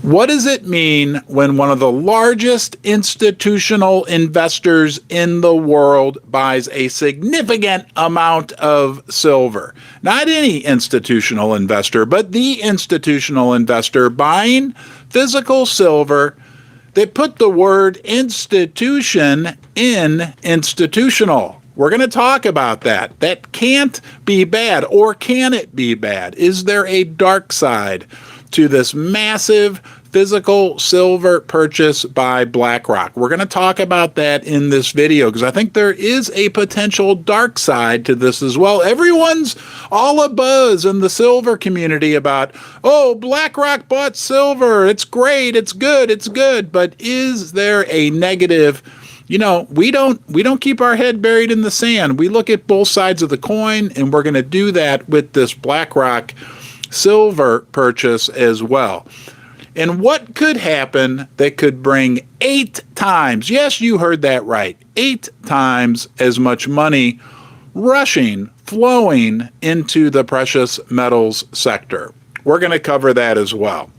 What does it mean when one of the largest institutional investors in the world buys a significant amount of silver? Not any institutional investor, but the institutional investor buying physical silver. They put the word institution in institutional. We're going to talk about that. That can't be bad, or can it be bad? Is there a dark side to this massive physical silver purchase by BlackRock? We're going to talk about that in this video because I think there is a potential dark side to this as well. Everyone's all abuzz in the silver community about, oh, BlackRock bought silver. It's great. It's good. But is there a negative? You know, we don't keep our head buried in the sand. We look at both sides of the coin, and we're going to do that with this BlackRock silver purchase as well. And what could happen that could bring 8 times, yes, you heard that right, 8 times as much money flowing into the precious metals sector? We're going to cover that as well.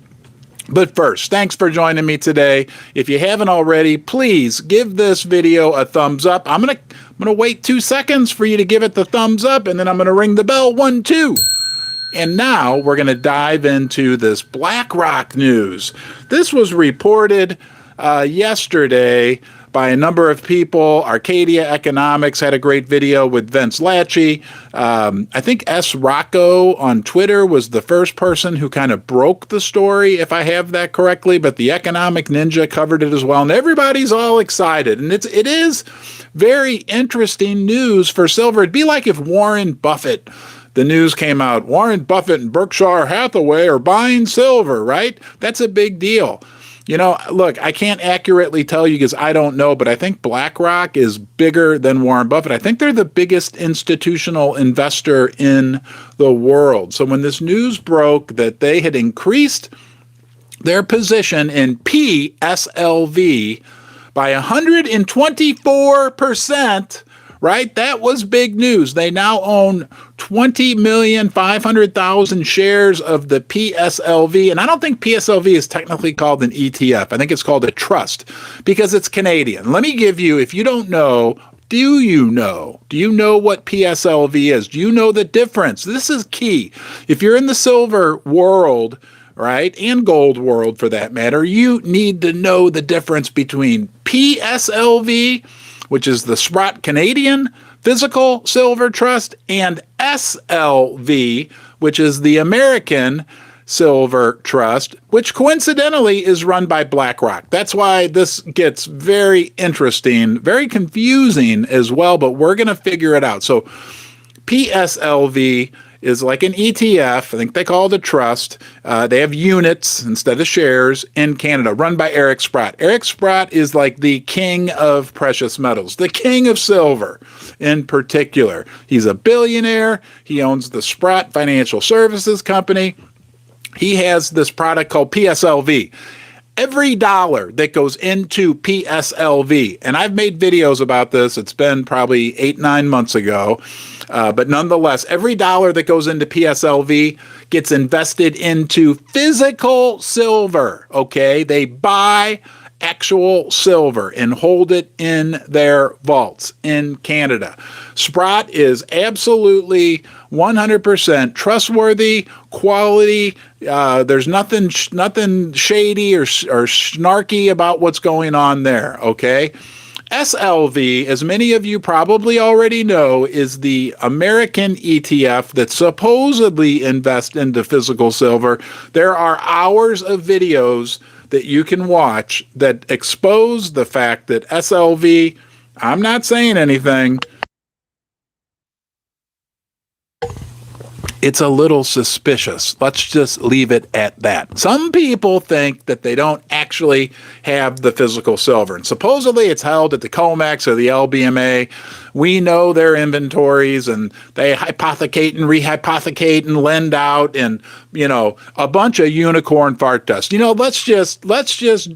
But first, thanks for joining me today. If you haven't already, please give this video a thumbs up. I'm gonna wait 2 seconds for you to give it the thumbs up, and then I'm gonna ring the bell, 1, 2. And now we're going to dive into this BlackRock news. This was reported yesterday by a number of people. Arcadia Economics had a great video with Vince Lachey. I think S. Rocco on Twitter was the first person who kind of broke the story, if I have that correctly, but the Economic Ninja covered it as well, and everybody's all excited. And it is very interesting news for silver. It'd be like if Warren Buffett, the news came out, Warren Buffett and Berkshire Hathaway are buying silver, right? That's a big deal. You know, look, I can't accurately tell you because I don't know, but I think BlackRock is bigger than Warren Buffett. I think they're the biggest institutional investor in the world. So when this news broke that they had increased their position in PSLV by 124%, right? That was big news. They now own 20,500,000 shares of the PSLV. And I don't think PSLV is technically called an ETF. I think it's called a trust because it's Canadian. Let me give you, if you don't know, do you know what PSLV is? Do you know the difference? This is key. If you're in the silver world, right, and gold world for that matter, you need to know the difference between PSLV, which is the Sprott Canadian Physical Silver Trust, and SLV, which is the American Silver Trust, which coincidentally is run by BlackRock. That's why this gets very interesting, very confusing as well, but we're going to figure it out. So PSLV is like an ETF. I think they call it a trust. They have units instead of shares in Canada, run by Eric Sprott. Eric Sprott is like the king of precious metals, the king of silver in particular. He's a billionaire. He owns the Sprott Financial Services Company. He has this product called PSLV. Every dollar that goes into PSLV, and I've made videos about this, it's been probably 8-9 months ago, but nonetheless, every dollar that goes into PSLV gets invested into physical silver, okay? They buy actual silver and hold it in their vaults in Canada. Sprott is absolutely 100% trustworthy, quality. There's nothing shady or snarky about what's going on there, okay? SLV, as many of you probably already know, is the American ETF that supposedly invests into physical silver. There are hours of videos that you can watch that expose the fact that SLV, I'm not saying anything, it's a little suspicious. Let's just leave it at that. Some people think that they don't actually have the physical silver, and supposedly it's held at the COMEX or the LBMA. We know their inventories, and they hypothecate and rehypothecate and lend out, and a bunch of unicorn fart dust. Let's just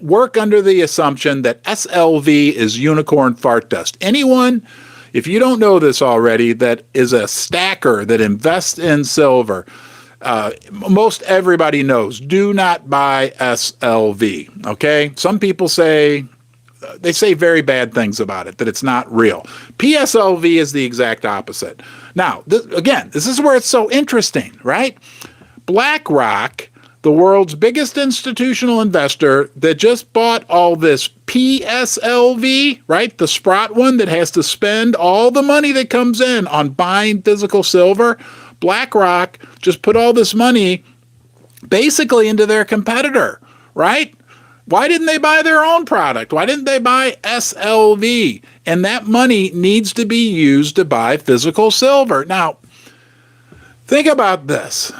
work under the assumption that SLV is unicorn fart dust. Anyone, if you don't know this already, that is a stacker that invests in silver, most everybody knows, do not buy SLV, okay? Some people say, they say very bad things about it, that it's not real. PSLV is the exact opposite. Now, again, this is where it's so interesting, right? BlackRock, the world's biggest institutional investor that just bought all this PSLV, right? The Sprott one that has to spend all the money that comes in on buying physical silver. BlackRock just put all this money basically into their competitor, right? Why didn't they buy their own product? Why didn't they buy SLV? And that money needs to be used to buy physical silver. Now, think about this.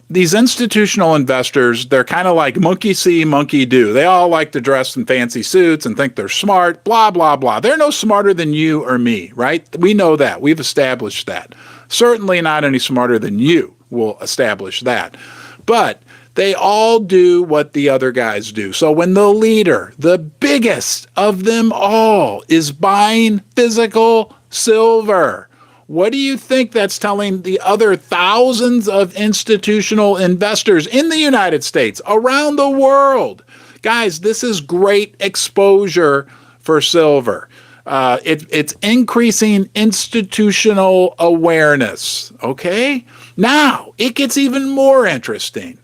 These institutional investors, they're kind of like monkey see, monkey do. They all like to dress in fancy suits and think they're smart, blah, blah, blah. They're no smarter than you or me, right? We know that. We've established that. Certainly not any smarter than you will establish that. But they all do what the other guys do. So when the leader, the biggest of them all, is buying physical silver, what do you think that's telling the other thousands of institutional investors in the United States, around the world? Guys, this is great exposure for silver. It's increasing institutional awareness, okay? Now, it gets even more interesting.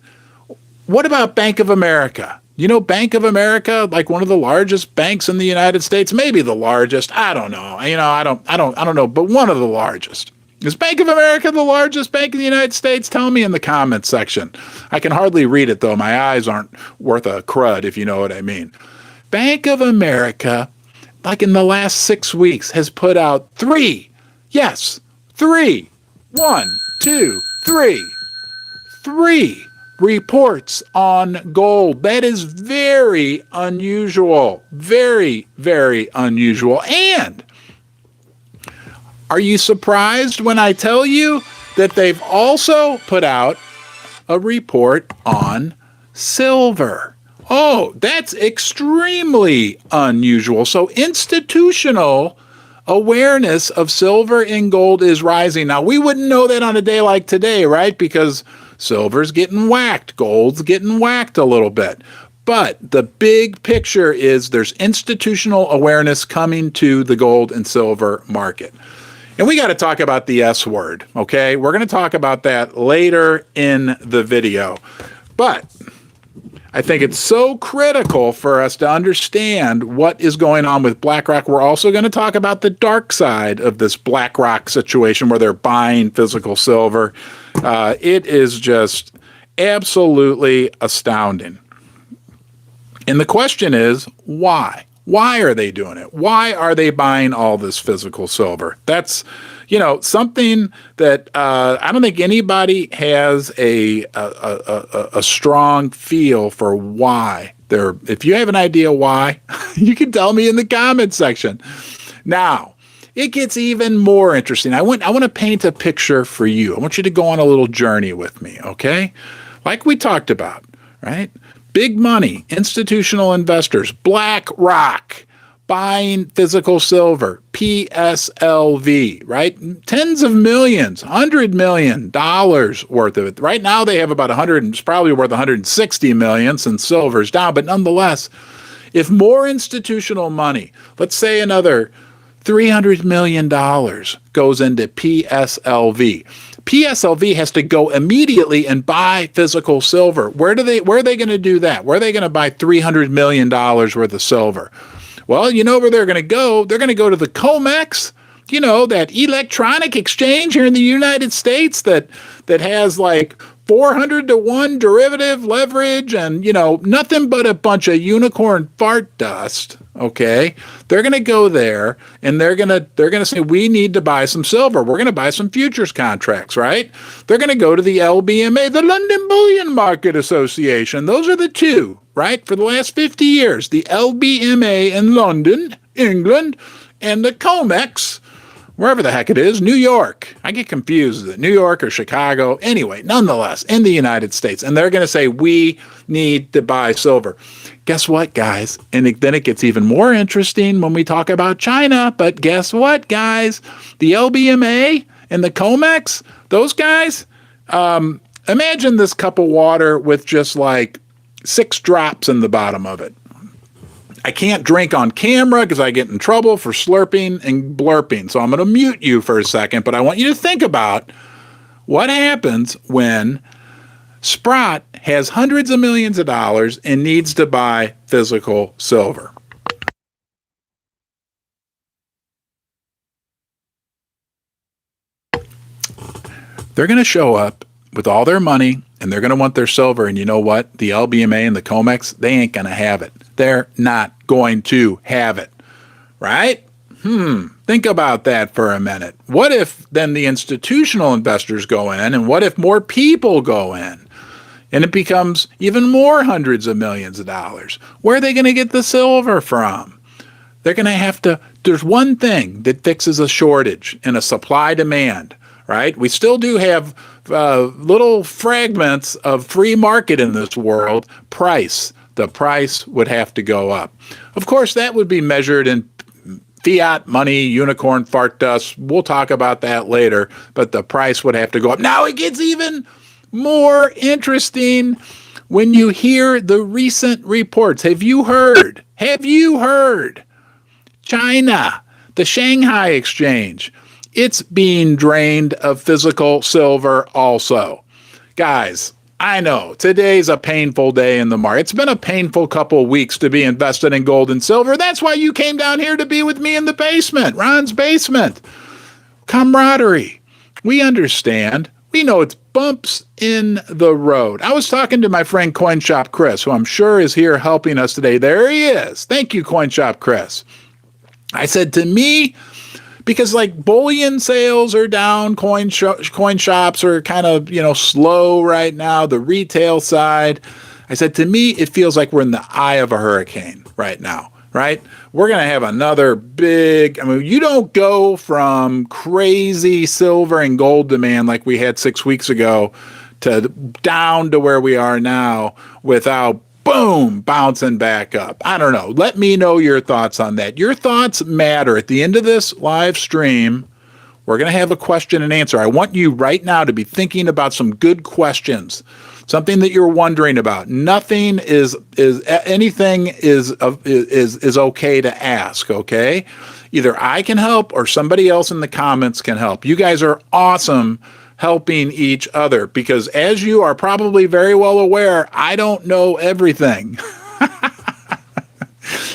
What about Bank of America? You know, Bank of America, like one of the largest banks in the United States, maybe the largest. I don't know. You know, I don't know, but one of the largest. Is Bank of America the largest bank in the United States? Tell me in the comments section. I can hardly read it though. My eyes aren't worth a crud, if you know what I mean. Bank of America, like in the last 6 weeks, has put out three reports on gold. That is very unusual. Very, very unusual. And are you surprised when I tell you that they've also put out a report on silver? Oh, that's extremely unusual. So institutional awareness of silver and gold is rising. Now, we wouldn't know that on a day like today, right? Because silver's getting whacked, gold's getting whacked a little bit. But the big picture is there's institutional awareness coming to the gold and silver market. And we got to talk about the S word, okay? We're going to talk about that later in the video. But I think it's so critical for us to understand what is going on with BlackRock. We're also going to talk about the dark side of this BlackRock situation where they're buying physical silver. It is just absolutely astounding. And the question is, why? Why are they doing it? Why are they buying all this physical silver? That's, you know, something that I don't think anybody has a strong feel for why they're. If you have an idea why, you can tell me in the comment section. Now, it gets even more interesting. I want to paint a picture for you. I want you to go on a little journey with me, okay? Like we talked about, right? Big money, institutional investors, BlackRock, buying physical silver, PSLV, right? Tens of millions, $100 million worth of it. Right now they have about 100, it's probably worth 160 million since silver's down, but nonetheless, if more institutional money, let's say another $300 million goes into PSLV. PSLV has to go immediately and buy physical silver. Where are they going to do that? Where are they going to buy $300 million worth of silver? Well, you know where they're going to go? They're going to go to the COMEX, you know, that electronic exchange here in the United States that has like 400 to 1 derivative leverage and, you know, nothing but a bunch of unicorn fart dust, okay? They're going to go there and they're going to say, we need to buy some silver. We're going to buy some futures contracts, right? They're going to go to the LBMA, the London Bullion Market Association. Those are the two, right? For the last 50 years, the LBMA in London, England, and the COMEX, wherever the heck it is, New York. I get confused. Is it New York or Chicago? Anyway, nonetheless, in the United States. And they're going to say, we need to buy silver. Guess what, guys? And then it gets even more interesting when we talk about China. But guess what, guys? The LBMA and the COMEX, those guys, Imagine this cup of water with just like 6 drops in the bottom of it. I can't drink on camera because I get in trouble for slurping and blurping. So I'm going to mute you for a second, but I want you to think about what happens when Sprott has hundreds of millions of dollars and needs to buy physical silver. They're going to show up with all their money and they're going to want their silver. And you know what? The LBMA and the COMEX, they ain't going to have it. They're not going to have it. Right? Think about that for a minute. What if then the institutional investors go in, and what if more people go in and it becomes even more hundreds of millions of dollars? Where are they going to get the silver from? They're going to have to, there's one thing that fixes a shortage and a supply demand, right? We still do have little fragments of free market in this world. Price. The price would have to go up. Of course, that would be measured in fiat money, unicorn fart dust. We'll talk about that later, but the price would have to go up. Now it gets even more interesting when you hear the recent reports. Have you heard? China, the Shanghai exchange, it's being drained of physical silver also. Guys, I know today's a painful day in the market. It's been a painful couple of weeks to be invested in gold and silver. That's why you came down here to be with me in the basement, Ron's basement. Camaraderie. We understand. We know it's bumps in the road. I was talking to my friend CoinShop Chris, who I'm sure is here helping us today. There he is. Thank you, CoinShop Chris. I said, to me, because like bullion sales are down, coin shops are kind of, slow right now, the retail side. I said, to me, it feels like we're in the eye of a hurricane right now, right? We're going to have another big, you don't go from crazy silver and gold demand like we had 6 weeks ago to down to where we are now without boom, bouncing back up. I don't know. Let me know your thoughts on that. Your thoughts matter. At the end of this live stream, we're going to have a question and answer. I want you right now to be thinking about some good questions, something that you're wondering about. Nothing is anything is okay to ask, okay? Either I can help or somebody else in the comments can help. You guys are awesome helping each other, because as you are probably very well aware, I don't know everything.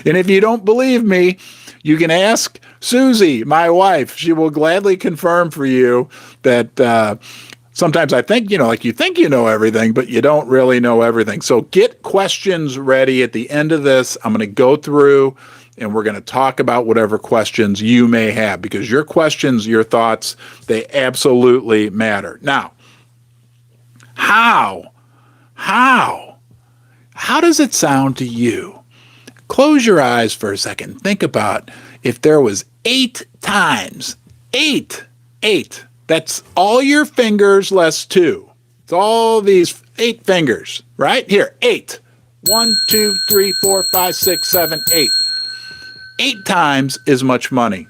And if you don't believe me, you can ask Susie, my wife. She will gladly confirm for you that sometimes I think, like you think you know everything, but you don't really know everything. So get questions ready. At the end of this, I'm going to go through and we're going to talk about whatever questions you may have, because your questions, your thoughts, they absolutely matter. Now, how does it sound to you? Close your eyes for a second. Think about if there was 8 times, 8, that's all your fingers less 2. It's all these 8 fingers, right? Here, 8. 1, 2, 3, 4, 5, 6, 7, 8. 8 times as much money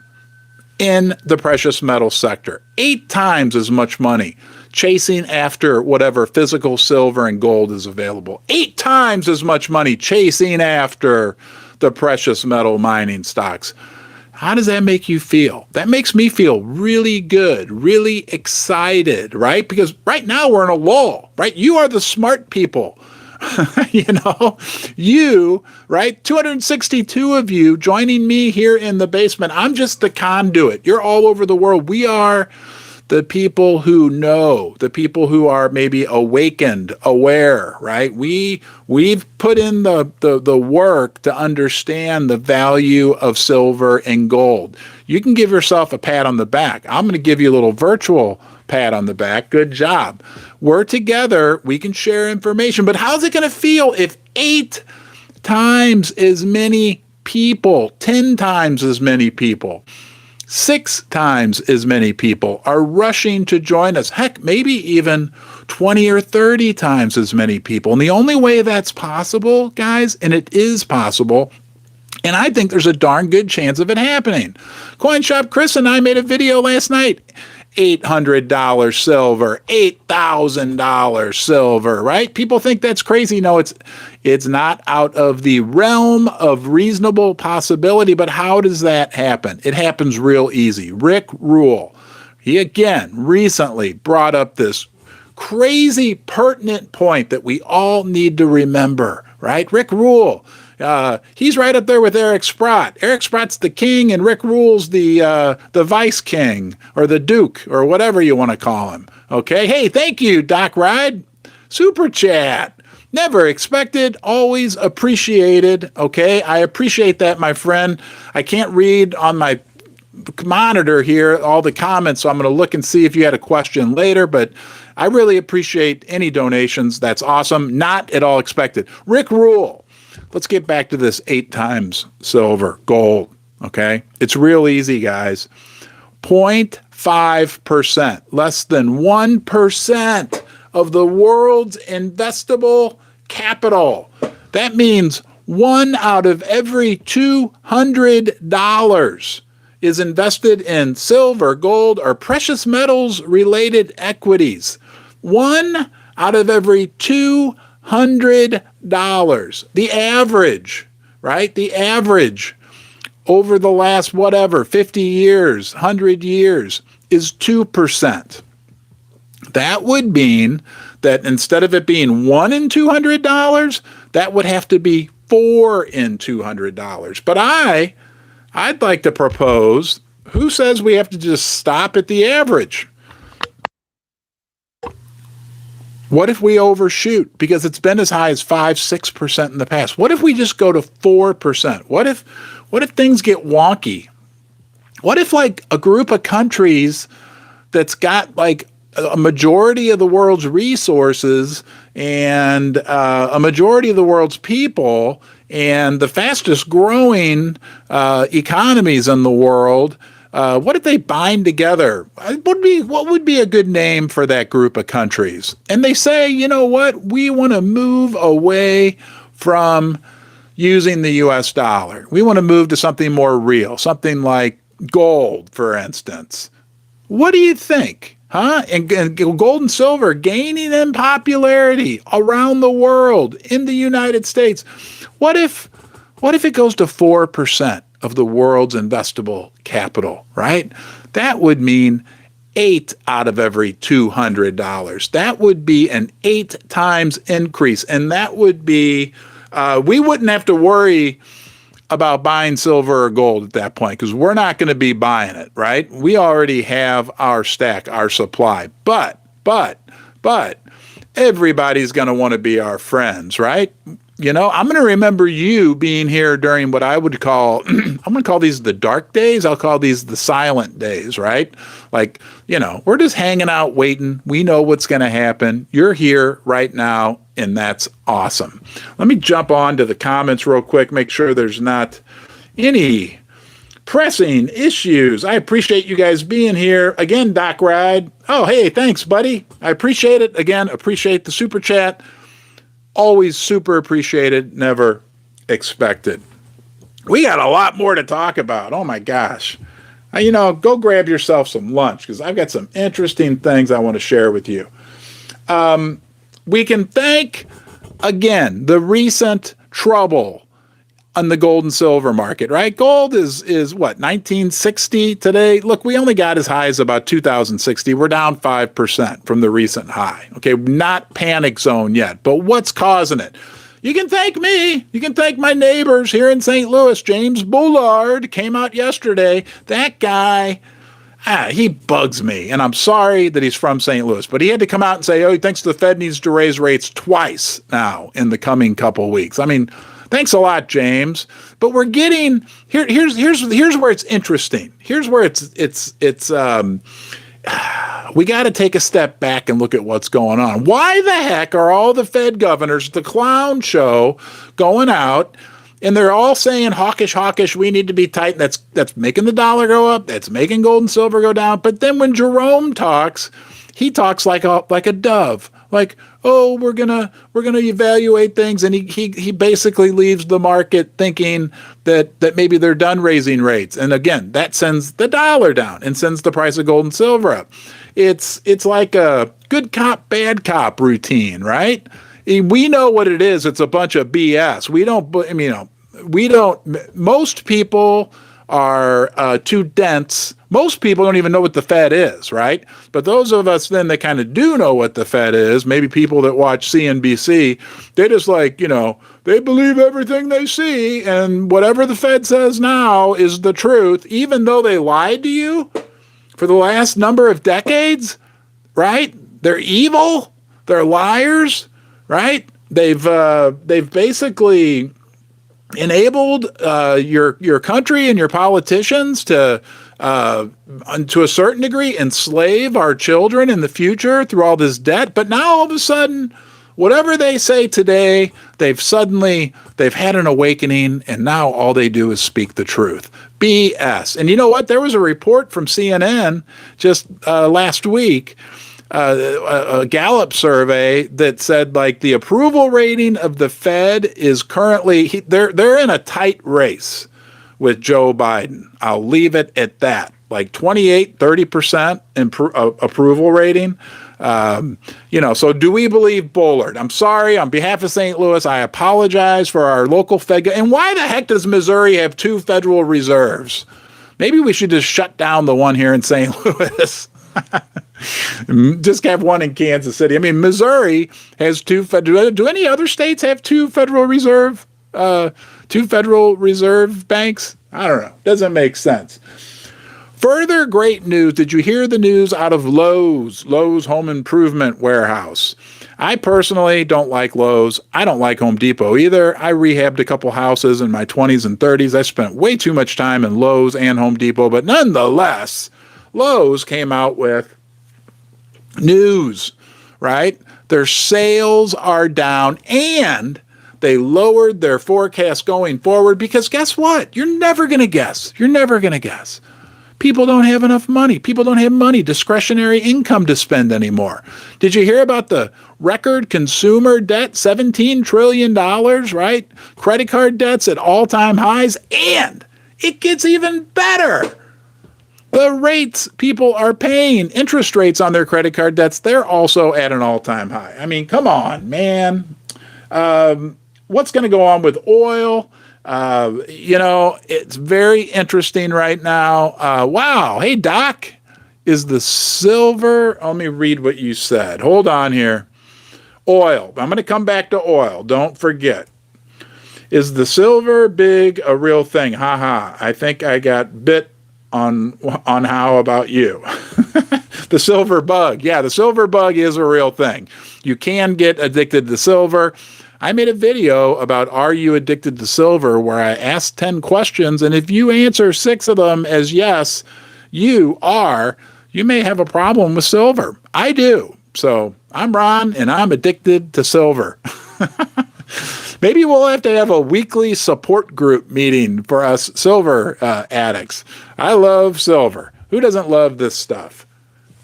in the precious metal sector. 8 times as much money chasing after whatever physical silver and gold is available. 8 times as much money chasing after the precious metal mining stocks. How does that make you feel? That makes me feel really good, really excited, right? Because right now we're in a lull, right? You are the smart people. You, right? 262 of you joining me here in the basement. I'm just the conduit. You're all over the world. We are the people who know, the people who are maybe awakened, aware, right? We've put in the work to understand the value of silver and gold. You can give yourself a pat on the back. I'm going to give you a little virtual pat on the back. Good job. We're together. We can share information. But how's it going to feel if 8 times as many people, 10 times as many people, 6 times as many people are rushing to join us? Heck, maybe even 20 or 30 times as many people. And the only way that's possible, guys, and it is possible, and I think there's a darn good chance of it happening. CoinShop Chris and I made a video last night. $800 silver, $8,000 silver, right? People think that's crazy. No, it's not out of the realm of reasonable possibility, but how does that happen? It happens real easy. Rick Rule, he again recently brought up this crazy pertinent point that we all need to remember, right? Rick Rule, he's right up there with Eric Sprott. Eric Sprott's the king, and Rick Rule's the vice king, or the duke, or whatever you want to call him. Okay, hey, thank you, Doc Ride. Super chat. Never expected, always appreciated. Okay, I appreciate that, my friend. I can't read on my monitor here all the comments, so I'm going to look and see if you had a question later, but I really appreciate any donations. That's awesome. Not at all expected. Rick Rule. Let's get back to this 8 times silver, gold, okay? It's real easy, guys. 0.5%, less than 1% of the world's investable capital. That means 1 out of every $200 is invested in silver, gold, or precious metals related equities. 1 out of every $200. The average, right? The average over the last 50 years, 100 years is 2%. That would mean that instead of it being 1 in $200, that would have to be 4 in $200. But I'd like to propose, who says we have to just stop at the average? What if we overshoot? Because it's been as high as 5-6% in the past. What if we just go to 4%? What if things get wonky? What if like a group of countries that's got like a majority of the world's resources and a majority of the world's people and the fastest growing economies in the world, what if they bind together? What would be a good name for that group of countries? And they say, you know what? We want to move away from using the US dollar. We want to move to something more real, something like gold, for instance. What do you think? Huh? And gold and silver gaining in popularity around the world, in the United States. What if it goes to 4% of the world's investable capital, right? That would mean 8 out of every $200. That would be an 8 times increase. And that would be, we wouldn't have to worry about buying silver or gold at that point, because we're not going to be buying it, right? We already have our stack, our supply. But everybody's going to want to be our friends, right? You know, I'm going to remember you being here during what I would call, I'm going to call these the dark days. I'll call these the silent days, right? Like, you know, we're just hanging out, waiting. We know what's going to happen. You're here right now, and that's awesome. Let me jump on to the comments real quick, make sure there's not any pressing issues. I appreciate you guys being here. Again, Doc Ride. Oh, hey, thanks, buddy. I appreciate it. Again, appreciate the super chat. Always super appreciated, never expected. We got a lot more to talk about. Oh my gosh. You know, go grab yourself some lunch, because I've got some interesting things I want to share with you. We can thank, again, the recent trouble on the gold and silver market, right? Gold is what, 1960 today? Look, we only got as high as about 2060. We're down 5% from the recent high. Okay, not panic zone yet, but what's causing it? You can thank me. You can thank my neighbors here in St. Louis. James Bullard came out yesterday. That guy, he bugs me, and I'm sorry that he's from St. Louis, but he had to come out and say, oh, he thinks the Fed needs to raise rates twice now in the coming couple weeks. I mean, thanks a lot, James. But we're getting here's where it's interesting. Here's where it's we got to take a step back and look at what's going on. Why the heck are all the Fed governors, the clown show, going out and they're all saying hawkish, we need to be tight. That's making the dollar go up. That's making gold and silver go down. But then when Jerome talks, he talks like a dove. Like, oh, we're gonna evaluate things, and he basically leaves the market thinking that maybe they're done raising rates, and again, that sends the dollar down and sends the price of gold and silver up. It's like a good cop, bad cop routine, right? We know what it is. It's a bunch of BS. Most people are too dense. Most people don't even know what the Fed is, right? But those of us then that kind of do know what the Fed is, maybe people that watch CNBC, they just they believe everything they see, and whatever the Fed says now is the truth, even though they lied to you for the last number of decades, right? They're evil. They're liars, right? They've basically enabled your country and your politicians to a certain degree enslave our children in the future through all this debt. But now all of a sudden, whatever they say today, they've had an awakening, and now all they do is speak the truth. BS. And you know what? There was a report from CNN just last week, a Gallup survey that said the approval rating of the Fed is currently they're in a tight race with Joe Biden. I'll leave it at that. 28-30% approval rating. So do we believe Bullard? I'm sorry, on behalf of St. Louis, I apologize for our local Fed. And why the heck does Missouri have 2 Federal Reserves? Maybe we should just shut down the one here in St. Louis. Just have one in Kansas City. I mean, Missouri has 2 Federal. Do any other states have 2 Federal Reserve? 2 Federal Reserve banks? I don't know. Doesn't make sense. Further great news. Did you hear the news out of Lowe's Home Improvement Warehouse? I personally don't like Lowe's. I don't like Home Depot either. I rehabbed a couple houses in my 20s and 30s. I spent way too much time in Lowe's and Home Depot, but nonetheless, Lowe's came out with news, right? Their sales are down, and they lowered their forecast going forward because guess what? You're never going to guess. People don't have enough money. People don't have money, discretionary income to spend anymore. Did you hear about the record consumer debt, $17 trillion, right? Credit card debts at all-time highs, and it gets even better. The rates people are paying, interest rates on their credit card debts, they're also at an all-time high. I mean, come on, man. What's going to go on with oil? It's very interesting right now. Wow. Hey, Doc, is the silver? Let me read what you said. Hold on here. Oil. I'm going to come back to oil. Don't forget. Is the silver big a real thing? I think I got bit on how about you. The silver bug. Yeah, the silver bug is a real thing. You can get addicted to silver. I made a video about Are You Addicted to Silver, where I asked 10 questions, and if you answer 6 of them as yes, you may have a problem with silver. I do. So I'm Ron, and I'm addicted to silver. Maybe we'll have to have a weekly support group meeting for us silver addicts. I love silver. Who doesn't love this stuff?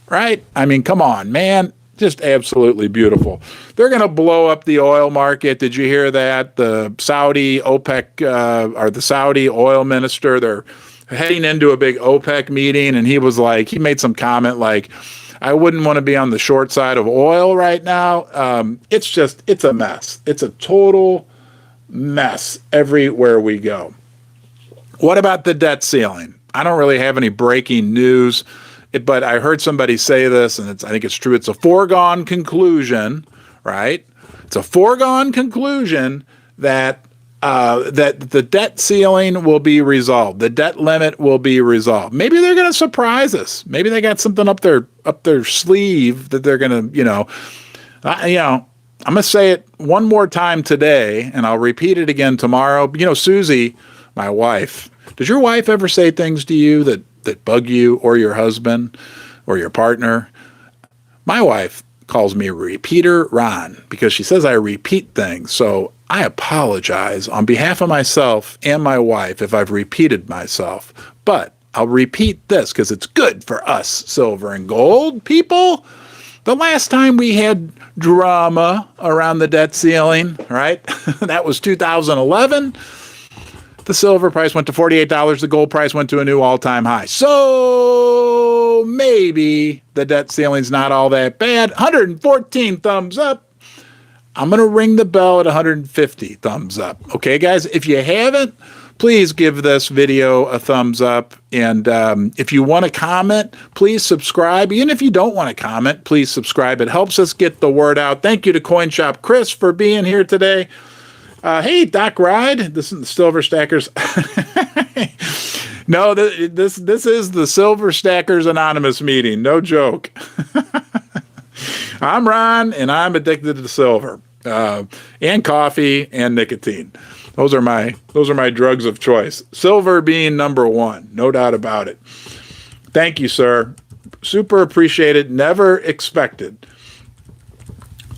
Right? I mean, come on, man. Just absolutely beautiful. They're going to blow up the oil market. Did you hear that? The Saudi OPEC, or the Saudi oil minister, they're heading into a big OPEC meeting, and he made some comment like, I wouldn't want to be on the short side of oil right now. It's a mess. It's a total mess everywhere we go. What about the debt ceiling? I don't really have any breaking news, but I heard somebody say this, and I think it's true. It's a foregone conclusion, right? It's a foregone conclusion that the debt ceiling will be resolved. The debt limit will be resolved. Maybe they're going to surprise us. Maybe they got something up their sleeve that they're going to, I'm going to say it one more time today, and I'll repeat it again tomorrow. Susie, my wife, does your wife ever say things to you that bug you, or your husband or your partner? My wife calls me Repeater Ron because she says I repeat things. So I apologize on behalf of myself and my wife if I've repeated myself, but I'll repeat this because it's good for us silver and gold people. The last time we had drama around the debt ceiling, right? That was 2011. The silver price went to $48. The gold price went to a new all-time high. So maybe the debt ceiling's not all that bad. 114 thumbs up. I'm going to ring the bell at 150 thumbs up. Okay, guys, if you haven't, please give this video a thumbs up. And if you want to comment, please subscribe. Even if you don't want to comment, please subscribe. It helps us get the word out. Thank you to Coin Shop Chris for being here today. Hey, Doc Ride. This is the Silver Stackers. No, this is the Silver Stackers Anonymous meeting. No joke. I'm Ron, and I'm addicted to silver, and coffee and nicotine. Those are my drugs of choice. Silver being number one, no doubt about it. Thank you, sir. Super appreciated. Never expected.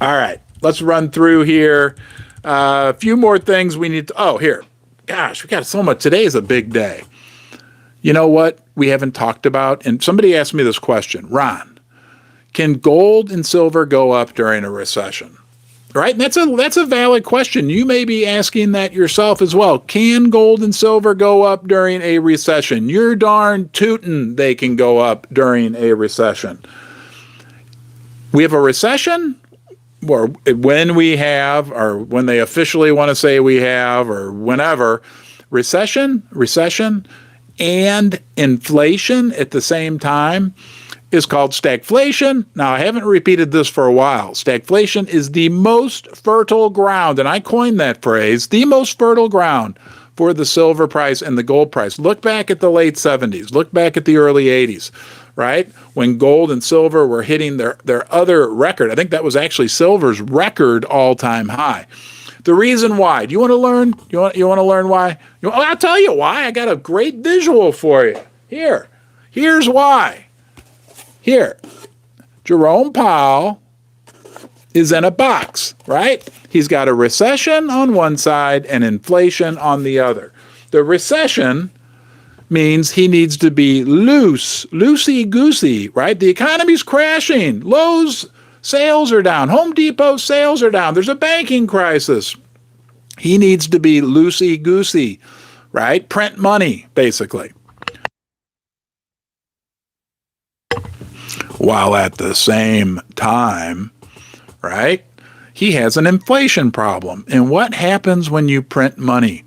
All right, let's run through here. A few more things we need to. Oh, here. Gosh, we got so much. Today is a big day. You know what we haven't talked about? And somebody asked me this question, Ron. Can gold and silver go up during a recession? Right? And that's a valid question. You may be asking that yourself as well. Can gold and silver go up during a recession? You're darn tootin' they can go up during a recession. We have a recession, or when we have, or when they officially want to say we have, or whenever, recession, and inflation at the same time is called stagflation. Now, I haven't repeated this for a while. Stagflation is the most fertile ground, and I coined that phrase, the most fertile ground for the silver price and the gold price. Look back at the late 70s. Look back at the early 80s, right? When gold and silver were hitting their other record. I think that was actually silver's record all-time high. The reason why. Do you want to learn? You want to learn why? I'll tell you why. I got a great visual for you. Here's why. Here, Jerome Powell is in a box, right? He's got a recession on one side and inflation on the other. The recession means he needs to be loosey-goosey, right? The economy's crashing. Lowe's sales are down. Home Depot sales are down. There's a banking crisis. He needs to be loosey-goosey, right? Print money, basically. While at the same time, right, he has an inflation problem. And what happens when you print money?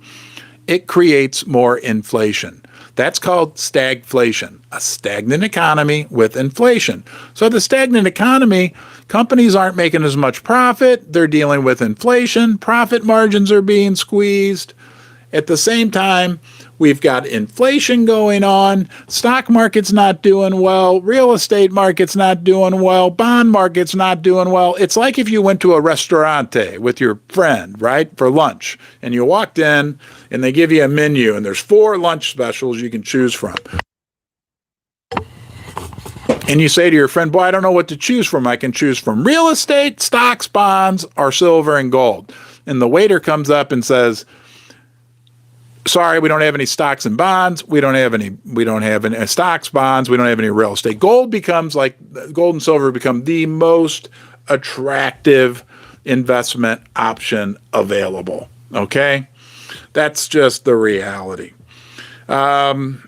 It creates more inflation. That's called stagflation, a stagnant economy with inflation. So the stagnant economy, companies aren't making as much profit. They're dealing with inflation. Profit margins are being squeezed. At the same time, we've got inflation going on. Stock market's not doing well. Real estate market's not doing well. Bond market's not doing well. It's like if you went to a restaurante with your friend, right, for lunch, and you walked in and they give you a menu and there's 4 lunch specials you can choose from. And you say to your friend, boy, I don't know what to choose from. I can choose from real estate, stocks, bonds, or silver and gold. And the waiter comes up and says, sorry, we don't have any stocks and bonds. We don't have any stocks, bonds. We don't have any real estate. Gold and silver become the most attractive investment option available. Okay? That's just the reality. Other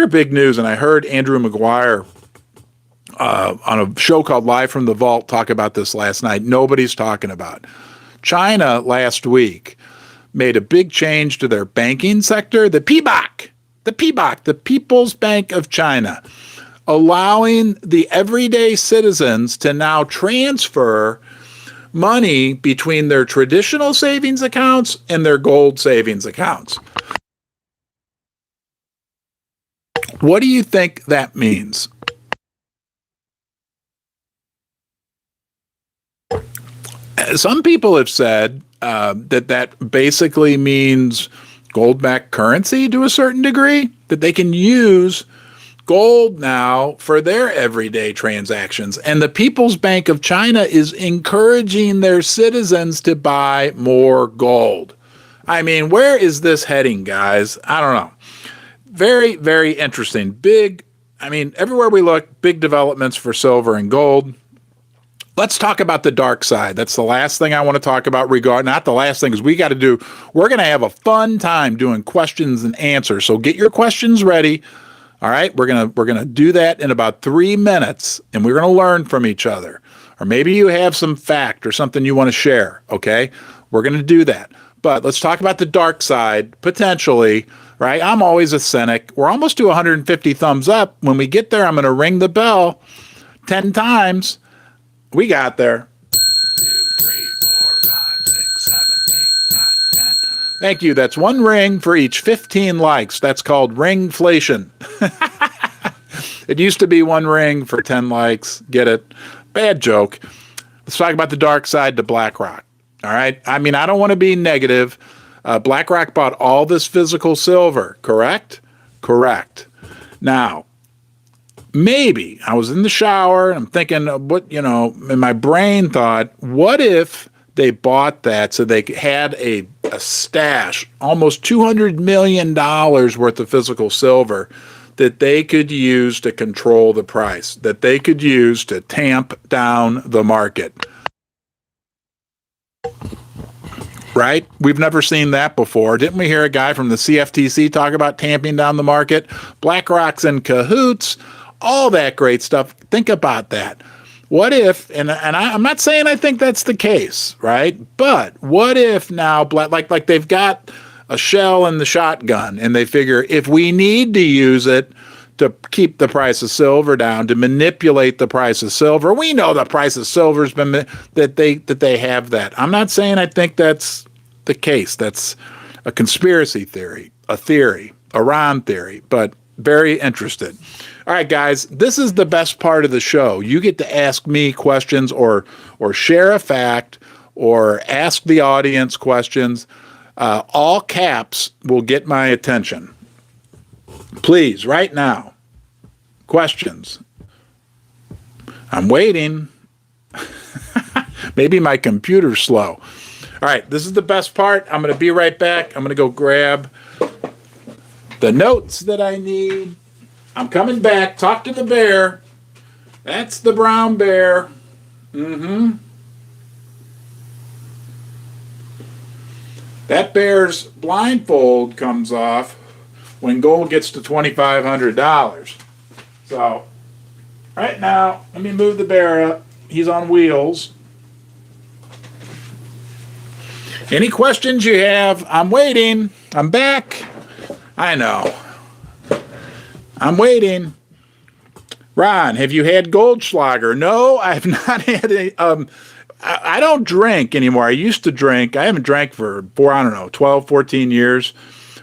big news, and I heard Andrew Maguire on a show called Live from the Vault talk about this last night. Nobody's talking about. China last week made a big change to their banking sector, the PBOC, the People's Bank of China, allowing the everyday citizens to now transfer money between their traditional savings accounts and their gold savings accounts. What do you think that means? Some people have said that basically means gold-backed currency to a certain degree, that they can use gold now for their everyday transactions. And the People's Bank of China is encouraging their citizens to buy more gold. I mean, where is this heading, guys? I don't know. Very, very interesting. Big I mean, everywhere we look, big developments for silver and gold. Let's talk about the dark side. That's the last thing I want to talk about not the last thing, is we're going to have a fun time doing questions and answers. So get your questions ready. All right. We're going to do that in about 3 minutes, and we're going to learn from each other. Or maybe you have some fact or something you want to share. Okay. We're going to do that. But let's talk about the dark side, potentially, right? I'm always a cynic. We're almost to 150 thumbs up. When we get there, I'm going to ring the bell 10 times. We got there. 2, 3, 4, 5, 6, 7, 8, 9, 10. Thank you. That's one ring for each 15 likes. That's called ringflation. It used to be one ring for 10 likes. Get it? Bad joke. Let's talk about the dark side to BlackRock. All right. I mean, I don't want to be negative. BlackRock bought all this physical silver, correct? Correct. Now, maybe I was in the shower and I'm thinking, and my brain thought, what if they bought that so they had a stash, almost $200 million worth of physical silver that they could use to control the price, that they could use to tamp down the market. Right? We've never seen that before. Didn't we hear a guy from the CFTC talk about tamping down the market? BlackRock's in cahoots, all that great stuff. Think about that. What if, and I'm not saying I think that's the case, right? But what if now, like they've got a shell in the shotgun, and they figure if we need to use it to keep the price of silver down, to manipulate the price of silver. We know the price of silver has been that they have that. I'm not saying I think that's the case. That's a conspiracy theory, a Iran theory, but very interested. All right, guys, this is the best part of the show. You get to ask me questions or share a fact or ask the audience questions. All caps will get my attention. Please, right now, questions. I'm waiting. Maybe my computer's slow. All right, this is the best part. I'm going to be right back. I'm going to go grab the notes that I need. I'm coming back. Talk to the bear. That's the brown bear. That bear's blindfold comes off when gold gets to $2,500. So, right now, let me move the bear up. He's on wheels. Any questions you have? I'm waiting. I'm back. I know. I'm waiting. Ron, have you had Goldschlager? No, I have not had any. I don't drink anymore. I used to drink. I haven't drank for 12, 14 years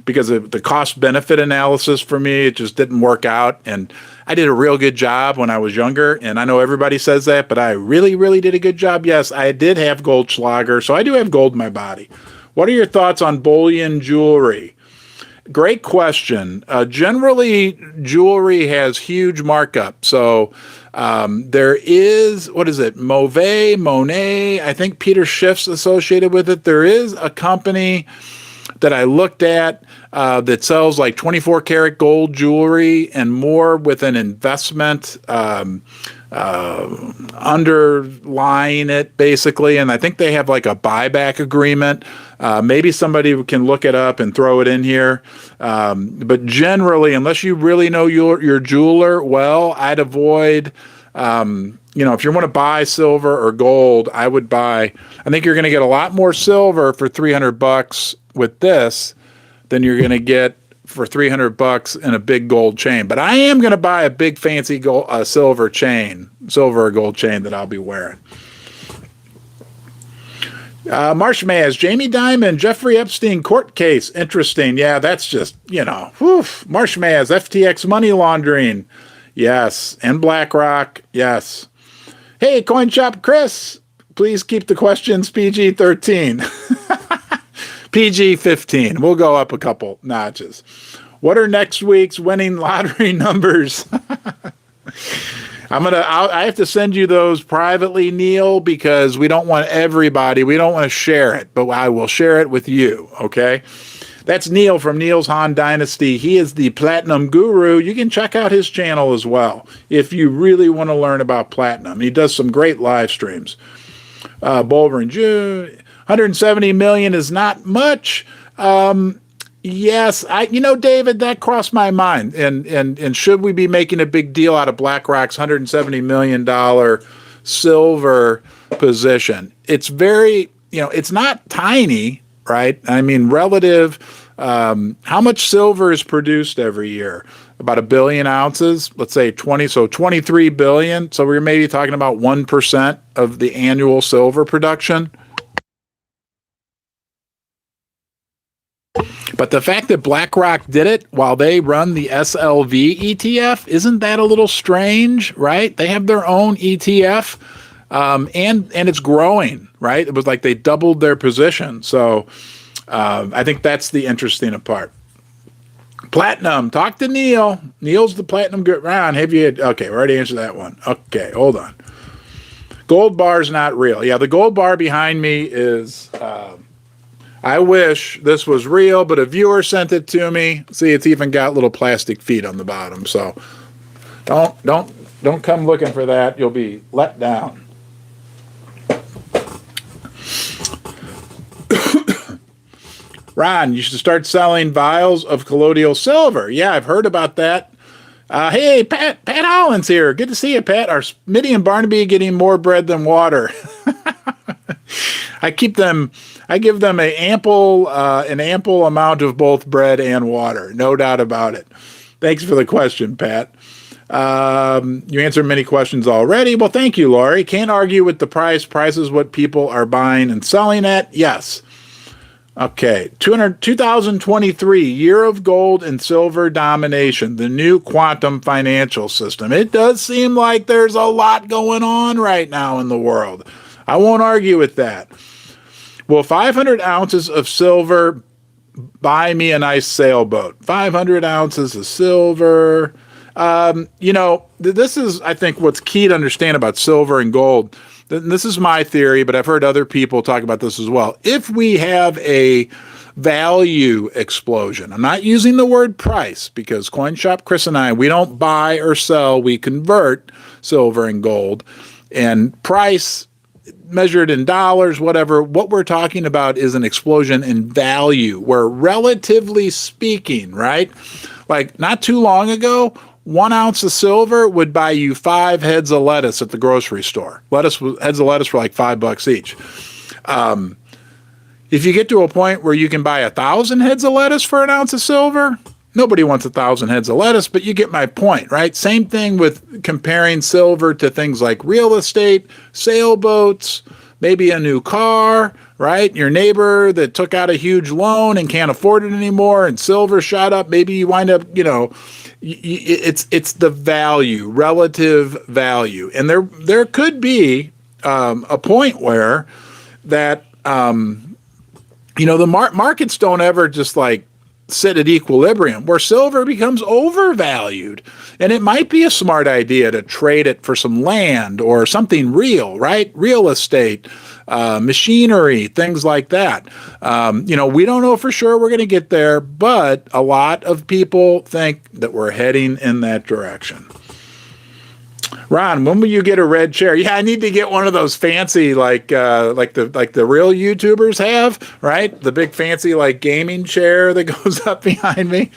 because of the cost-benefit analysis for me. It just didn't work out. And I did a real good job when I was younger. And I know everybody says that, but I really, really did a good job. Yes, I did have Goldschlager, so I do have gold in my body. What are your thoughts on bullion jewelry? Great question. Generally, jewelry has huge markup. So there is, Monet, I think Peter Schiff's associated with it. There is a company that I looked at that sells like 24 karat gold jewelry and more with an investment underlying it, basically. And I think they have like a buyback agreement. Maybe somebody can look it up and throw it in here. But generally, unless you really know your jeweler well, I'd avoid, if you want to buy silver or gold, I think you're going to get a lot more silver for $300 with this than you're going to get for $300 in a big gold chain. But I am going to buy a big fancy silver or gold chain that I'll be wearing. Marshmaz, Jamie Dimon, Jeffrey Epstein court case. Interesting. Yeah, that's just, Marshmaz, FTX money laundering. Yes. And BlackRock. Yes. Hey, Coin Shop Chris, please keep the questions PG-13. PG-15. We'll go up a couple notches. What are next week's winning lottery numbers? I have to send you those privately, Neil, because we don't want to share it, but I will share it with you. Okay. That's Neil from Neil's Han Dynasty. He is the platinum guru. You can check out his channel as well if you really want to learn about platinum. He does some great live streams. Bulver in June, 170 million is not much. Yes, David, that crossed my mind. And should we be making a big deal out of BlackRock's $170 million silver position? It's very, it's not tiny, right? I mean, relative, how much silver is produced every year? About 1 billion ounces, let's say 23 billion. So we're maybe talking about 1% of the annual silver production. But the fact that BlackRock did it while they run the SLV ETF, isn't that a little strange, right? They have their own ETF, and it's growing, right? It was like they doubled their position. So I think that's the interesting part. Platinum, talk to Neil. Neil's the platinum good round. Okay, we already answered that one. Okay, hold on. Gold bar's not real. Yeah, the gold bar behind me is... I wish this was real, but a viewer sent it to me. See, it's even got little plastic feet on the bottom. So don't come looking for that. You'll be let down. Ron, you should start selling vials of colloidal silver. Yeah, I've heard about that. Hey, Pat Hollins here. Good to see you, Pat. Are Smitty and Barnaby getting more bread than water? I give them an ample amount of both bread and water, no doubt about it. Thanks for the question, Pat. You answered many questions already. Well, thank you, Laurie. Can't argue with the price. Price is what people are buying and selling at. Yes. Okay, 2023, year of gold and silver domination, the new quantum financial system. It does seem like there's a lot going on right now in the world. I won't argue with that. Will 500 ounces of silver buy me a nice sailboat? 500 ounces of silver. This is, I think, what's key to understand about silver and gold. This is my theory, but I've heard other people talk about this as well. If we have a value explosion, I'm not using the word price because CoinShop Chris and I, we don't buy or sell, we convert silver and gold. And price measured in dollars, whatever, what we're talking about is an explosion in value where, relatively speaking, right? Like not too long ago, 1 ounce of silver would buy you 5 heads of lettuce at the grocery store. Heads of lettuce were like $5 each. If you get to a point where you can buy 1,000 heads of lettuce for 1 ounce of silver, nobody wants 1,000 heads of lettuce, but you get my point, right? Same thing with comparing silver to things like real estate, sailboats, maybe a new car, right? Your neighbor that took out a huge loan and can't afford it anymore, and silver shot up. Maybe you wind up, it's the value, relative value. And there could be a point where that, the markets don't ever just like sit at equilibrium, where silver becomes overvalued. And it might be a smart idea to trade it for some land or something real, right? Real estate, machinery, things like that. We don't know for sure we're going to get there, but a lot of people think that we're heading in that direction. Ron, when will you get a red chair? Yeah, I need to get one of those fancy, like the real YouTubers have, right? The big fancy like gaming chair that goes up behind me.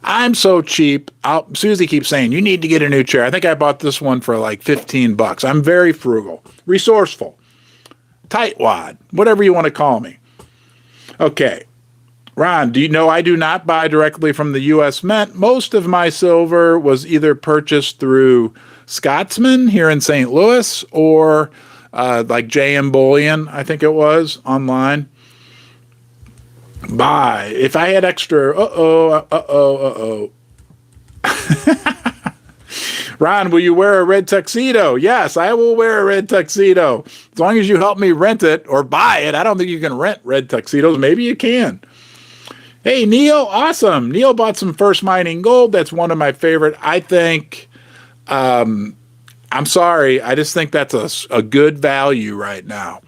I'm so cheap. Susie keeps saying you need to get a new chair. I think I bought this one for like $15. I'm very frugal, resourceful, tightwad, whatever you want to call me. Okay. Ron, do you know I do not buy directly from the U.S. Mint? Most of my silver was either purchased through Scotsman here in St. Louis or like JM Bullion, I think it was, online. Buy. If I had extra, Ron, will you wear a red tuxedo? Yes, I will wear a red tuxedo. As long as you help me rent it or buy it. I don't think you can rent red tuxedos. Maybe you can. Hey, Neil, awesome. Neil bought some First Mining Gold. That's one of my favorite. I think, I'm sorry, I just think that's a good value right now.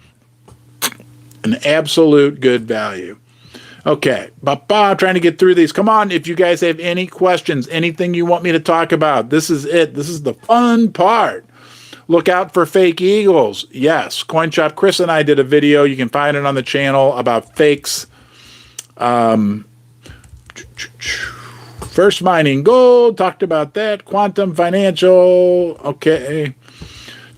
An absolute good value. Okay, trying to get through these. Come on, if you guys have any questions, anything you want me to talk about, this is it. This is the fun part. Look out for fake eagles. Yes, Coin Shop Chris and I did a video. You can find it on the channel about fakes. First mining gold, talked about that. Quantum financial, okay.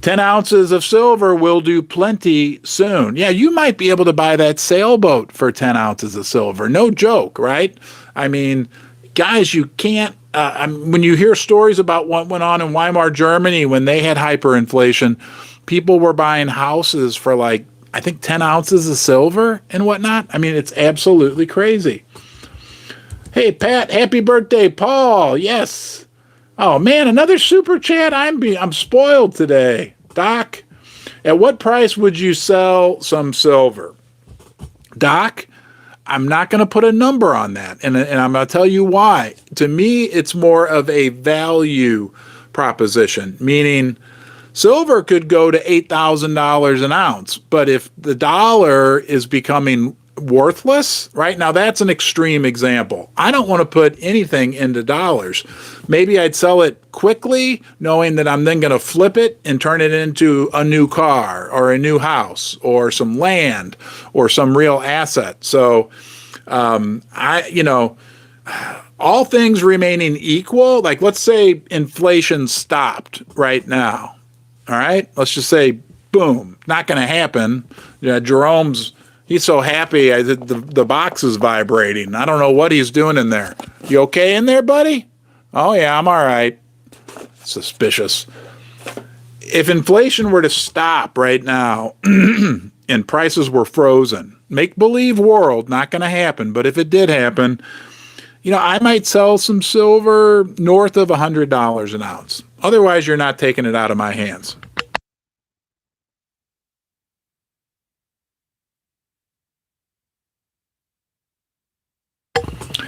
10 ounces of silver will do plenty soon. Yeah, you might be able to buy that sailboat for 10 ounces of silver. No joke, right? I mean, guys, you can't, when you hear stories about what went on in Weimar, Germany, when they had hyperinflation, people were buying houses for like, I think 10 ounces of silver and whatnot. I mean, it's absolutely crazy. Hey, Pat, happy birthday, Paul. Yes. Oh, man, another super chat. I'm spoiled today. Doc, at what price would you sell some silver? Doc, I'm not going to put a number on that, and I'm going to tell you why. To me, it's more of a value proposition, meaning silver could go to $8,000 an ounce, but if the dollar is becoming worthless, right? Now that's an extreme example. I don't want to put anything into dollars. Maybe I'd sell it quickly, knowing that I'm then going to flip it and turn it into a new car or a new house or some land or some real asset. So, all things remaining equal, like let's say inflation stopped right now. All right. Let's just say, boom, not going to happen. He's so happy the box is vibrating. I don't know what he's doing in there. You okay in there, buddy? Oh, yeah, I'm all right. Suspicious. If inflation were to stop right now and prices were frozen, make-believe world, not going to happen, but if it did happen, I might sell some silver north of $100 an ounce. Otherwise, you're not taking it out of my hands.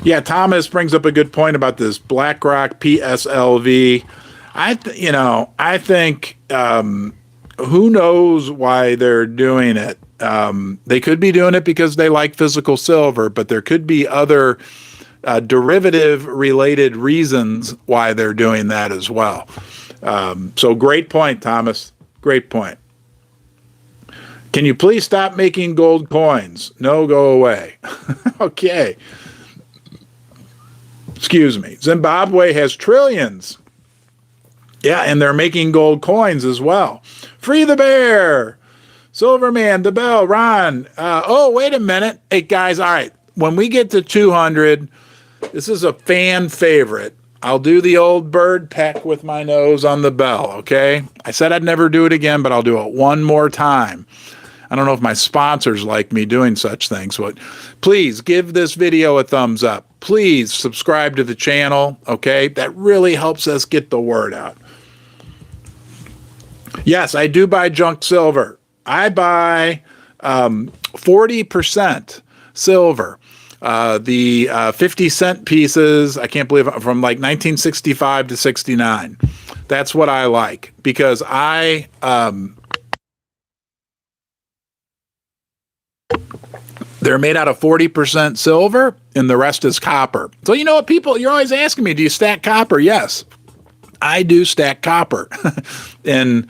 Yeah, Thomas brings up a good point about this BlackRock PSLV. I think who knows why they're doing it. They could be doing it because they like physical silver, but there could be other derivative-related reasons why they're doing that as well. So great point, Thomas. Great point. Can you please stop making gold coins? No, go away. Okay. Excuse me. Zimbabwe has trillions. Yeah, and they're making gold coins as well. Free the bear. Silverman, the bell, Ron. Oh, wait a minute. Hey, guys, all right. When we get to 200, this is a fan favorite. I'll do the old bird peck with my nose on the bell, okay? I said I'd never do it again, but I'll do it one more time. I don't know if my sponsors like me doing such things, but please give this video a thumbs up. Please subscribe to the channel, okay? That really helps us get the word out. Yes, I do buy junk silver. I buy 40% silver. The 50-cent pieces, I can't believe, from like 1965 to 69. That's what I like because they're made out of 40% silver and the rest is copper. So you know what, people, you're always asking me, do you stack copper? Yes, I do stack copper. In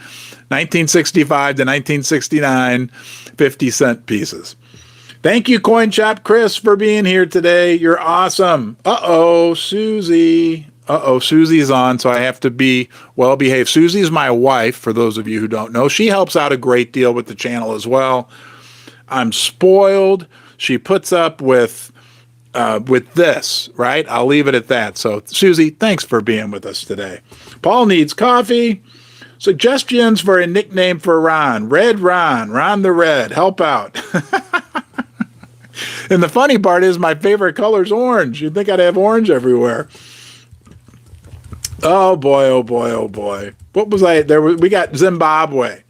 1965 to 1969, 50-cent pieces. Thank you, Coin Shop Chris, for being here today. You're awesome. Uh-oh, Susie. Uh-oh, Susie's on, so I have to be well-behaved. Susie's my wife, for those of you who don't know. She helps out a great deal with the channel as well. I'm spoiled. She puts up with this, right? I'll leave it at that. So, Susie, thanks for being with us today. Paul needs coffee. Suggestions for a nickname for Ron. Red Ron. Ron the Red. Help out. And the funny part is my favorite color is orange. You'd think I'd have orange everywhere. Oh, boy, oh, boy, oh, boy. What was I? We got Zimbabwe.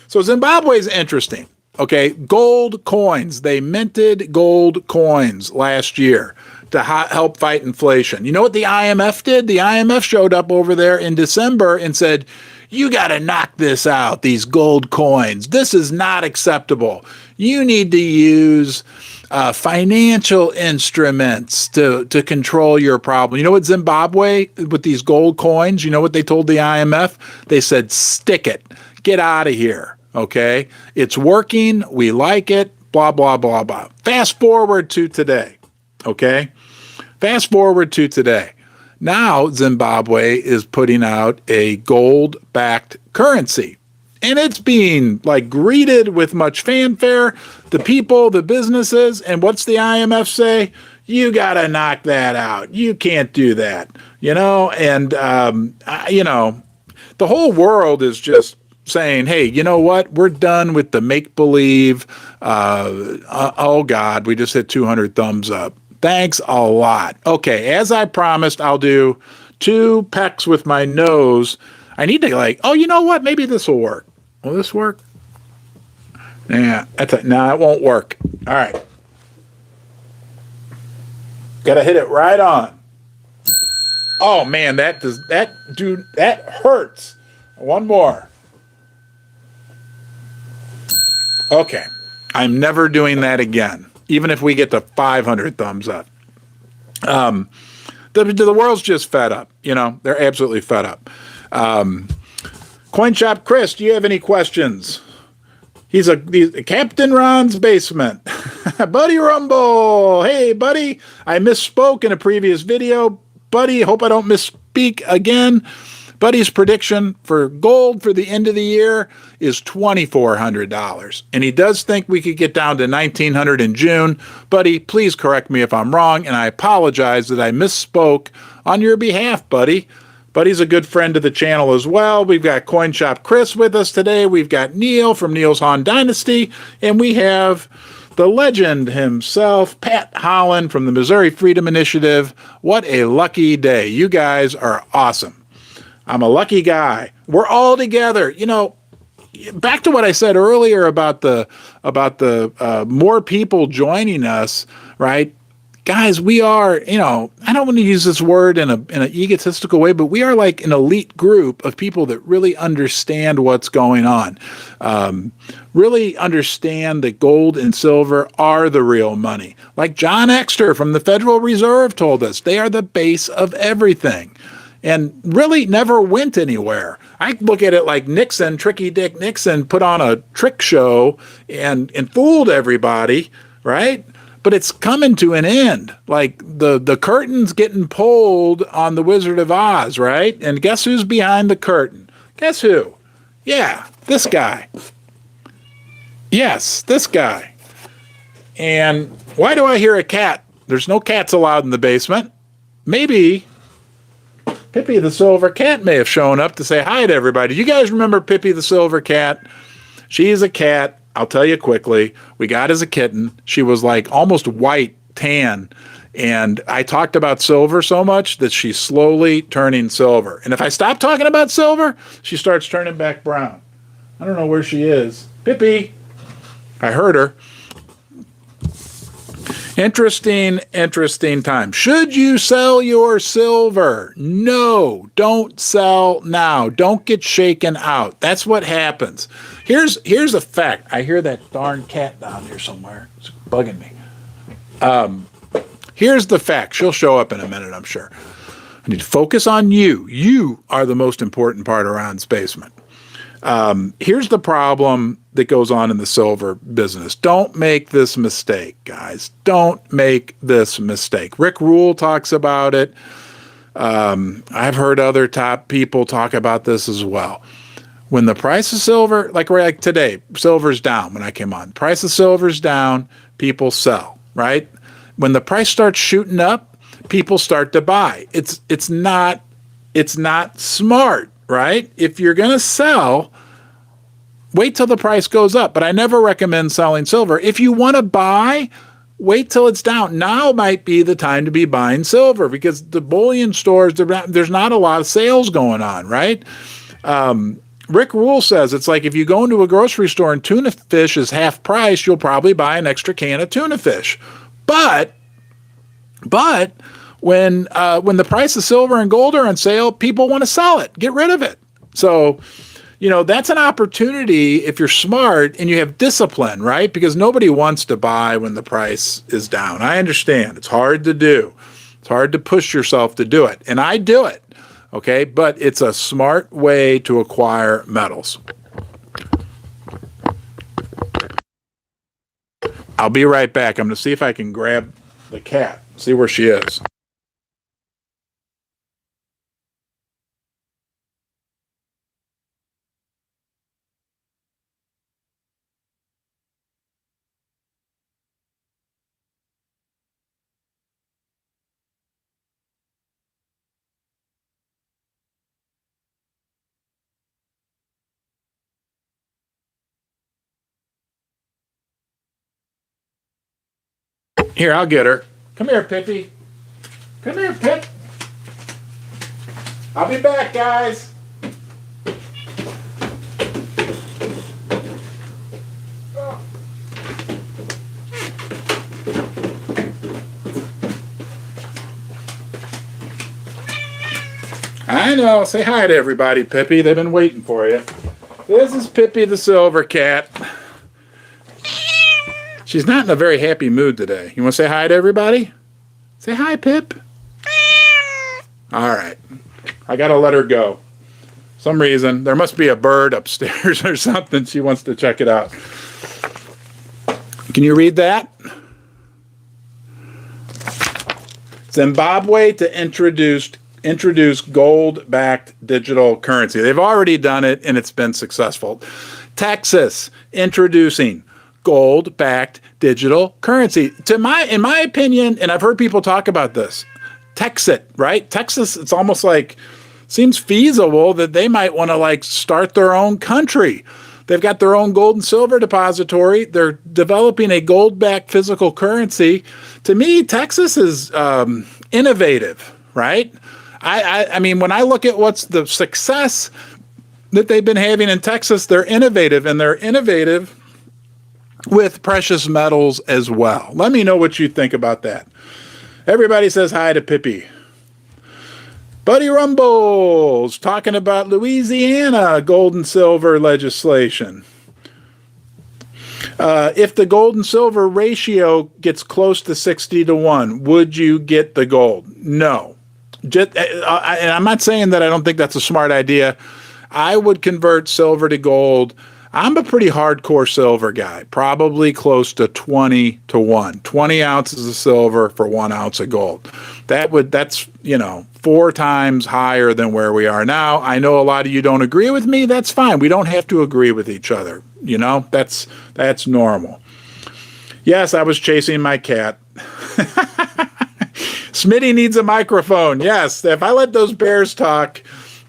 So Zimbabwe is interesting. Okay, gold coins. They minted gold coins last year to help fight inflation. You know what the IMF did? The IMF showed up over there in December and said, You got to knock this out, these gold coins. This is not acceptable. You need to use financial instruments to control your problem. You know what Zimbabwe, with these gold coins, you know what they told the IMF? They said, stick it. Get out of here, okay? It's working. We like it, blah, blah, blah, blah. Fast forward to today, okay? Fast forward to today. Now Zimbabwe is putting out a gold-backed currency. And it's being like greeted with much fanfare. The people, the businesses, and what's the IMF say? You got to knock that out. You can't do that, you know? And, you know, the whole world is just saying, hey, you know what? We're done with the make-believe. Oh, God, we just hit 200 thumbs up. Thanks a lot. Okay, as I promised, I'll do 2 pecks with my nose. I need to like, oh, you know what? Maybe this will work. Will this work? Yeah, no, it won't work. All right. Got to hit it right on. Oh man, that hurts. One more. Okay. I'm never doing that again, even if we get to 500 thumbs up. The world's just fed up. You know, they're absolutely fed up. Coin Shop Chris, do you have any questions? He's Captain Ron's basement. Buddy Rumble. Hey, buddy. I misspoke in a previous video. Buddy, hope I don't misspeak again. Buddy's prediction for gold for the end of the year is $2,400. And he does think we could get down to $1,900 in June. Buddy, please correct me if I'm wrong, and I apologize that I misspoke on your behalf, buddy. Buddy's a good friend of the channel as well. We've got Coin Shop Chris with us today. We've got Neil from Neil's Han Dynasty. And we have the legend himself, Pat Holland from the Missouri Freedom Initiative. What a lucky day. You guys are awesome. I'm a lucky guy. We're all together. You know, back to what I said earlier about the more people joining us, right? Guys, we are, you know, I don't want to use this word in an egotistical way, but we are like an elite group of people that really understand what's going on. Really understand that gold and silver are the real money. Like John Exter from the Federal Reserve told us, they are the base of everything. And really never went anywhere. I look at it like Nixon, Tricky Dick Nixon, put on a trick show and fooled everybody, right? But it's coming to an end. Like the curtain's getting pulled on the Wizard of Oz, right? And guess who's behind the curtain? Guess who? Yeah, this guy. Yes, this guy. And why do I hear a cat? There's no cats allowed in the basement. Maybe Pippi the Silver Cat may have shown up to say hi to everybody. You guys remember Pippi the Silver Cat? She's a cat. I'll tell you quickly. We got as a kitten. She was like almost white, tan. And I talked about silver so much that she's slowly turning silver. And if I stop talking about silver, she starts turning back brown. I don't know where she is. Pippi. I heard her. Interesting time. Should you sell your silver? No, don't sell now. Don't get shaken out. That's what happens. Here's a fact. I hear that darn cat down here somewhere. It's bugging me. Here's the fact. She'll show up in a minute, I'm sure. I need to focus on you. You are the most important part of Ron's basement. Here's the problem that goes on in the silver business. Don't make this mistake, guys. Don't make this mistake. Rick Rule talks about it. I've heard other top people talk about this as well. When the price of silver, like today, silver's down when I came on. Price of silver's down, people sell, right? When the price starts shooting up, people start to buy. It's not smart, right? If you're going to sell, wait till the price goes up. But I never recommend selling silver. If you want to buy, wait till it's down. Now might be the time to be buying silver because the bullion stores, there's not a lot of sales going on, right? Rick Rule says it's like if you go into a grocery store and tuna fish is half price, you'll probably buy an extra can of tuna fish. But when the price of silver and gold are on sale, people want to sell it. Get rid of it. So, that's an opportunity if you're smart and you have discipline, right? Because nobody wants to buy when the price is down. I understand. It's hard to do. It's hard to push yourself to do it. And I do it, okay? But it's a smart way to acquire metals. I'll be right back. I'm going to see if I can grab the cat, see where she is. Here, I'll get her. Come here, Pippi. Come here, Pip. I'll be back, guys. I know. Say hi to everybody, Pippi. They've been waiting for you. This is Pippi the silver cat. She's not in a very happy mood today. You want to say hi to everybody? Say hi, Pip. All right. I got to let her go. Some reason. There must be a bird upstairs or something. She wants to check it out. Can you read that? Zimbabwe to introduce gold-backed digital currency. They've already done it, and it's been successful. Texas introducing gold-backed digital currency. In my opinion, and I've heard people talk about this, Texas, right? Texas, it's almost like, seems feasible that they might want to start their own country. They've got their own gold and silver depository. They're developing a gold-backed physical currency. To me, Texas is innovative, right? I mean, when I look at what's the success that they've been having in Texas, they're innovative, and they're innovative with precious metals as well. Let me know what you think about that. Everybody says hi to Pippi. Buddy Rumbles talking about Louisiana gold and silver legislation. If the gold and silver ratio gets close to 60-1, would you get the gold? No. And I'm not saying that I don't think that's a smart idea. I would convert silver to gold. I'm a pretty hardcore silver guy, probably close to 20-1. 20 ounces of silver for 1 ounce of gold. That's 4 times higher than where we are now. I know a lot of you don't agree with me. That's fine. We don't have to agree with each other. That's normal. Yes, I was chasing my cat. Smitty needs a microphone. Yes, if I let those bears talk,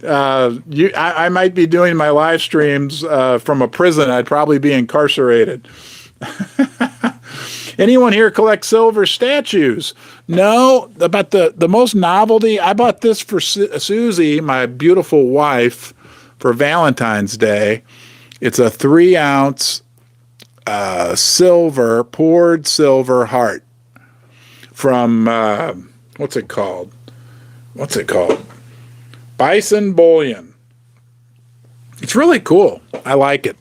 I might be doing my live streams from a prison. I'd probably be incarcerated. Anyone here collect silver statues? No, about the most novelty. I bought this for Susie, my beautiful wife, for Valentine's Day. It's a 3-ounce poured silver heart from what's it called? Bison bullion. It's really cool. I like it.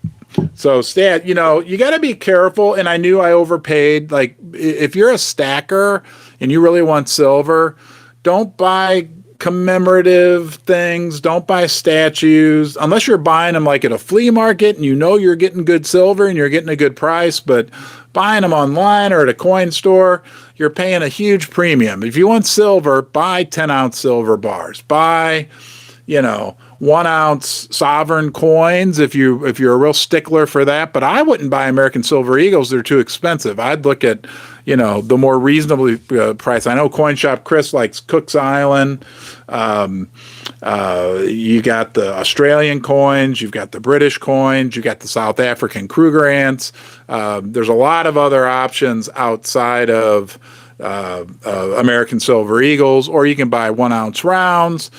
So, Stan, you got to be careful. And I knew I overpaid. Like, if you're a stacker and you really want silver, don't buy commemorative things. Don't buy statues unless you're buying them like at a flea market and you're getting good silver and you're getting a good price. But buying them online or at a coin store, you're paying a huge premium. If you want silver, buy 10-ounce silver bars. Buy, 1-ounce sovereign coins if you're a real stickler for that. But I wouldn't buy American Silver Eagles. They're too expensive. I'd look at, the more reasonably priced. I know Coin Shop Chris likes Cook's Island. You got the Australian coins. You've got the British coins. You've got the South African Krugerrands. There's a lot of other options outside of American Silver Eagles, or you can buy 1-ounce rounds,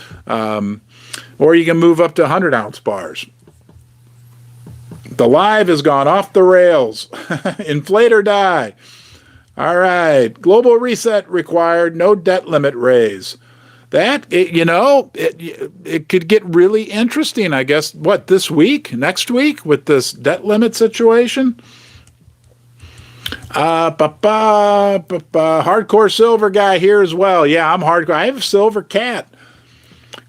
or you can move up to 100-ounce bars. The live has gone off the rails. Inflate or die. All right. Global reset required. No debt limit raise. it could get really interesting, I guess, this week, next week, with this debt limit situation. Hardcore silver guy here as well. Yeah, I'm hardcore. I have a silver cat.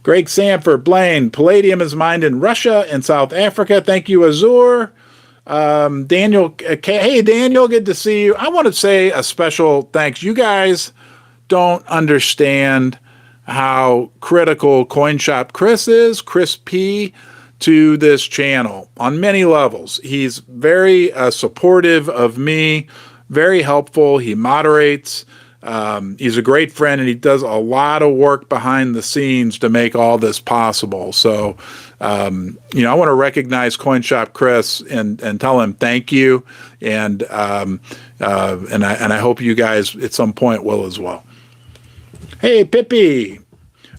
Greg Sanford, Blaine, palladium is mined in Russia and South Africa. Thank you, Azure. Daniel, hey, Daniel, good to see you. I want to say a special thanks. You guys don't understand how critical CoinShop Chris is, Chris P, to this channel on many levels. He's very supportive of me, very helpful. He moderates. He's a great friend, and he does a lot of work behind the scenes to make all this possible. So, I want to recognize CoinShop Chris and tell him thank you, and I hope you guys at some point will as well. Hey, Pippi.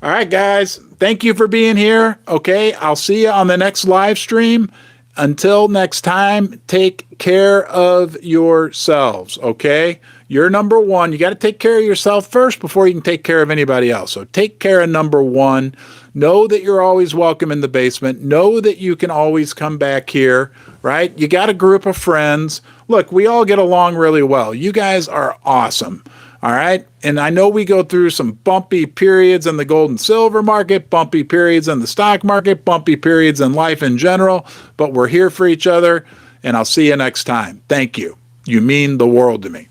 All right, guys. Thank you for being here. Okay, I'll see you on the next live stream. Until next time, take care of yourselves, okay? You're number one. You got to take care of yourself first before you can take care of anybody else. So take care of number one. Know that you're always welcome in the basement. Know that you can always come back here, right? You got a group of friends. Look, we all get along really well. You guys are awesome. All right. And I know we go through some bumpy periods in the gold and silver market, bumpy periods in the stock market, bumpy periods in life in general, but we're here for each other. And I'll see you next time. Thank you. You mean the world to me.